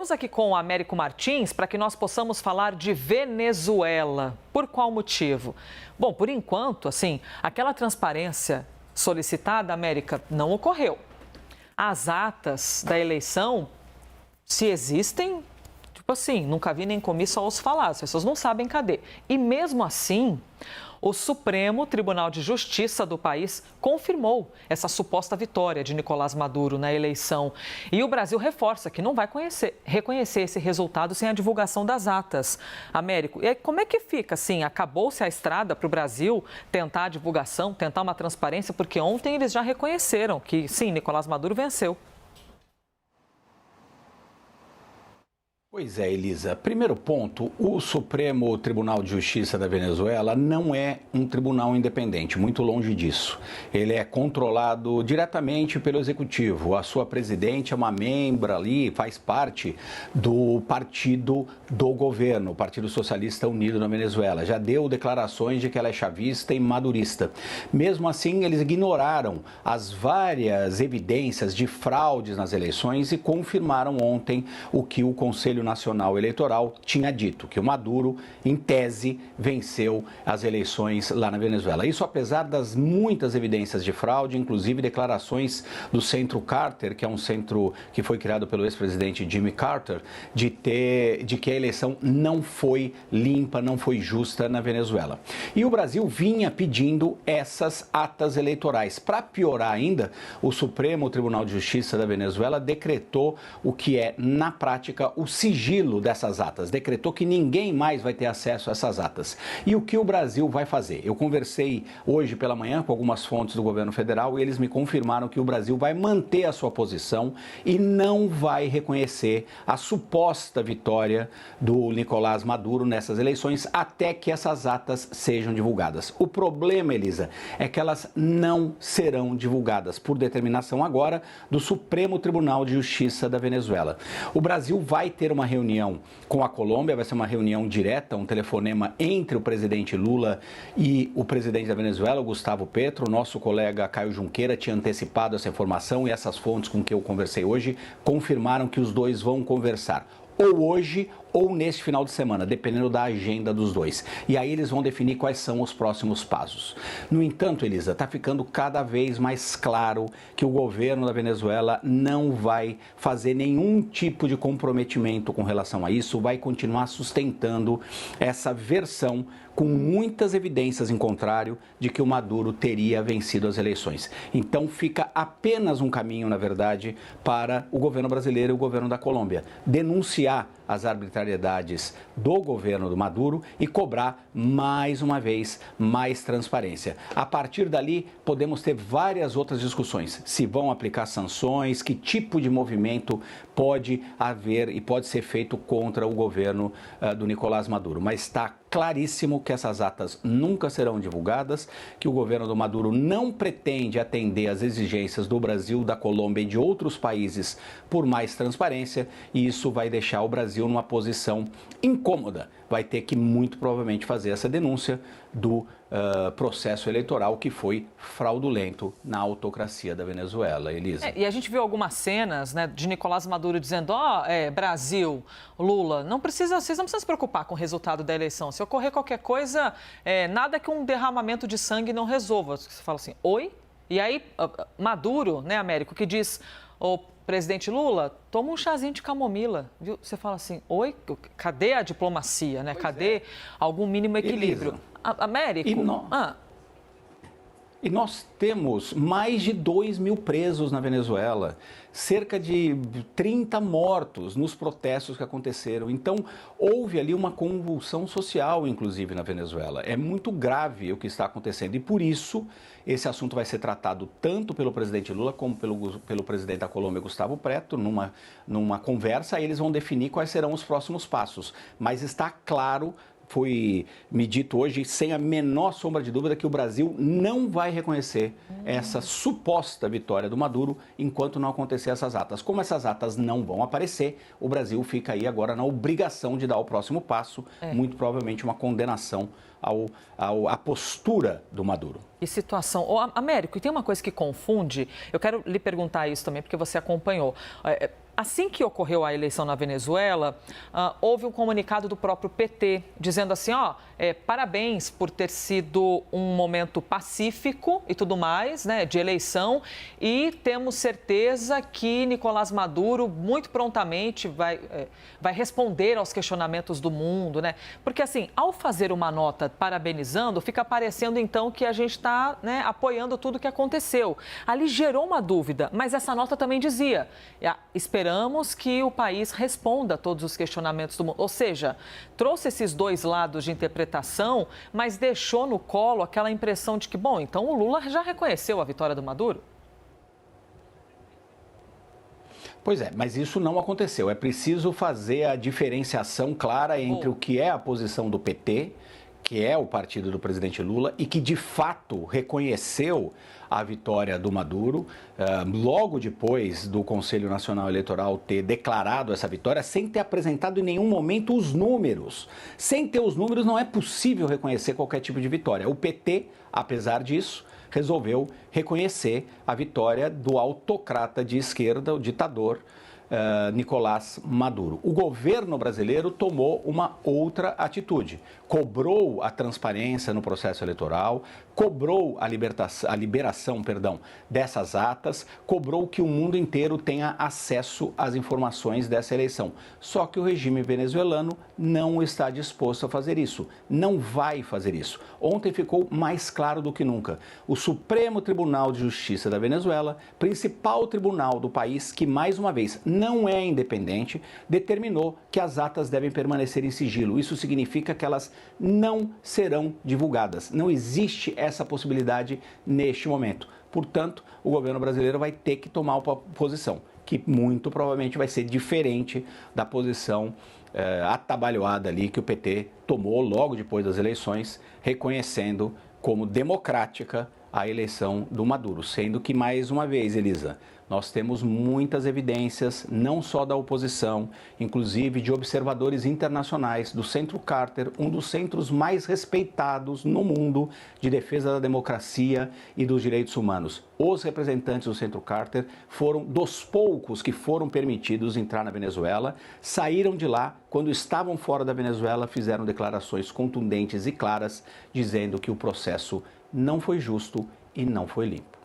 Estamos aqui com o Américo Martins para que nós possamos falar de Venezuela. Por qual motivo? Bom, por enquanto, aquela transparência solicitada, América, não ocorreu. As atas da eleição, se existem, nunca vi nem comi, só ouço falar, as pessoas não sabem cadê. E mesmo assim, o Supremo Tribunal de Justiça do país confirmou essa suposta vitória de Nicolás Maduro na eleição. E o Brasil reforça que não vai reconhecer esse resultado sem a divulgação das atas. Américo, e aí como é que fica? Acabou-se a estrada para o Brasil tentar a divulgação, tentar uma transparência, porque ontem eles já reconheceram que, sim, Nicolás Maduro venceu. Pois é, Elisa. Primeiro ponto, o Supremo Tribunal de Justiça da Venezuela não é um tribunal independente, muito longe disso. Ele é controlado diretamente pelo Executivo. A sua presidente é uma membro ali, faz parte do partido do governo, o Partido Socialista Unido na Venezuela. Já deu declarações de que ela é chavista e madurista. Mesmo assim, eles ignoraram as várias evidências de fraudes nas eleições e confirmaram ontem o que o Conselho Nacional Eleitoral tinha dito, que o Maduro, em tese, venceu as eleições lá na Venezuela. Isso apesar das muitas evidências de fraude, inclusive declarações do Centro Carter, que é um centro que foi criado pelo ex-presidente Jimmy Carter, de que a eleição não foi limpa, não foi justa na Venezuela. E o Brasil vinha pedindo essas atas eleitorais. Para piorar ainda, o Supremo Tribunal de Justiça da Venezuela decretou o que é, na prática, o sigilo dessas atas, decretou que ninguém mais vai ter acesso a essas atas. E o que o Brasil vai fazer? Eu conversei hoje pela manhã com algumas fontes do governo federal e eles me confirmaram que o Brasil vai manter a sua posição e não vai reconhecer a suposta vitória do Nicolás Maduro nessas eleições até que essas atas sejam divulgadas. O problema, Elisa, é que elas não serão divulgadas por determinação agora do Supremo Tribunal de Justiça da Venezuela. O Brasil vai ter uma reunião com a Colômbia, vai ser uma reunião direta, um telefonema entre o presidente Lula e o presidente da Venezuela, o Gustavo Petro. Nosso colega Caio Junqueira tinha antecipado essa informação e essas fontes com que eu conversei hoje confirmaram que os dois vão conversar ou hoje ou neste final de semana, dependendo da agenda dos dois. E aí eles vão definir quais são os próximos passos. No entanto, Elisa, está ficando cada vez mais claro que o governo da Venezuela não vai fazer nenhum tipo de comprometimento com relação a isso, vai continuar sustentando essa versão com muitas evidências em contrário de que o Maduro teria vencido as eleições. Então fica apenas um caminho, na verdade, para o governo brasileiro e o governo da Colômbia denunciar as arbitrariedades do governo do Maduro e cobrar, mais uma vez, mais transparência. A partir dali, podemos ter várias outras discussões. Se vão aplicar sanções, que tipo de movimento pode haver e pode ser feito contra o governo do Nicolás Maduro. Mas está claríssimo que essas atas nunca serão divulgadas, que o governo do Maduro não pretende atender às exigências do Brasil, da Colômbia e de outros países por mais transparência, e isso vai deixar o Brasil numa posição incômoda. Vai ter que, muito provavelmente, fazer essa denúncia do processo eleitoral que foi fraudulento na autocracia da Venezuela, Elisa. E a gente viu algumas cenas, de Nicolás Maduro dizendo, Brasil, Lula, vocês não precisam se preocupar com o resultado da eleição. Se ocorrer qualquer coisa, nada que um derramamento de sangue não resolva. Você fala assim, oi? E aí, Maduro, Américo, que diz, presidente Lula, toma um chazinho de camomila, viu? Você fala assim, oi? Cadê a diplomacia, Cadê algum mínimo equilíbrio? Elisa. Américo? E nós temos mais de 2.000 presos na Venezuela, cerca de 30 mortos nos protestos que aconteceram. Então, houve ali uma convulsão social, inclusive, na Venezuela. É muito grave o que está acontecendo e, por isso, esse assunto vai ser tratado tanto pelo presidente Lula como pelo presidente da Colômbia, Gustavo Petro, numa conversa. Aí eles vão definir quais serão os próximos passos. Mas está claro, foi me dito hoje, sem a menor sombra de dúvida, que o Brasil não vai reconhecer essa suposta vitória do Maduro enquanto não acontecer essas atas. Como essas atas não vão aparecer, o Brasil fica aí agora na obrigação de dar o próximo passo, muito provavelmente uma condenação à postura do Maduro. Que situação. Américo, e tem uma coisa que confunde, eu quero lhe perguntar isso também, porque você acompanhou. Assim que ocorreu a eleição na Venezuela, houve um comunicado do próprio PT, dizendo assim, parabéns por ter sido um momento pacífico e tudo mais, né, de eleição, e temos certeza que Nicolás Maduro muito prontamente vai responder aos questionamentos do mundo, né? Porque assim, ao fazer uma nota parabenizando, fica parecendo então que a gente está, né, apoiando tudo o que aconteceu. Ali gerou uma dúvida, mas essa nota também dizia, esperamos que o país responda a todos os questionamentos do mundo. Ou seja, trouxe esses dois lados de interpretação, mas deixou no colo aquela impressão de que, bom, então o Lula já reconheceu a vitória do Maduro? Pois é, mas isso não aconteceu. É preciso fazer a diferenciação clara entre o que é a posição do PT, que é o partido do presidente Lula, e que de fato reconheceu a vitória do Maduro, logo depois do Conselho Nacional Eleitoral ter declarado essa vitória, sem ter apresentado em nenhum momento os números. Sem ter os números não é possível reconhecer qualquer tipo de vitória. O PT, apesar disso, resolveu reconhecer a vitória do autocrata de esquerda, o ditador Nicolás Maduro. O governo brasileiro tomou uma outra atitude. Cobrou a transparência no processo eleitoral, cobrou a liberação dessas atas, cobrou que o mundo inteiro tenha acesso às informações dessa eleição. Só que o regime venezuelano não está disposto a fazer isso, não vai fazer isso. Ontem ficou mais claro do que nunca. O Supremo Tribunal de Justiça da Venezuela, principal tribunal do país, que mais uma vez não é independente, determinou que as atas devem permanecer em sigilo. Isso significa que elas não serão divulgadas. Não existe essa possibilidade neste momento. Portanto, o governo brasileiro vai ter que tomar uma posição, que muito provavelmente vai ser diferente da posição atabalhoada ali que o PT tomou logo depois das eleições, reconhecendo como democrática a eleição do Maduro. Sendo que, mais uma vez, Elisa, nós temos muitas evidências, não só da oposição, inclusive de observadores internacionais do Centro Carter, um dos centros mais respeitados no mundo de defesa da democracia e dos direitos humanos. Os representantes do Centro Carter foram dos poucos que foram permitidos entrar na Venezuela, saíram de lá, quando estavam fora da Venezuela, fizeram declarações contundentes e claras, dizendo que o processo não foi justo e não foi limpo.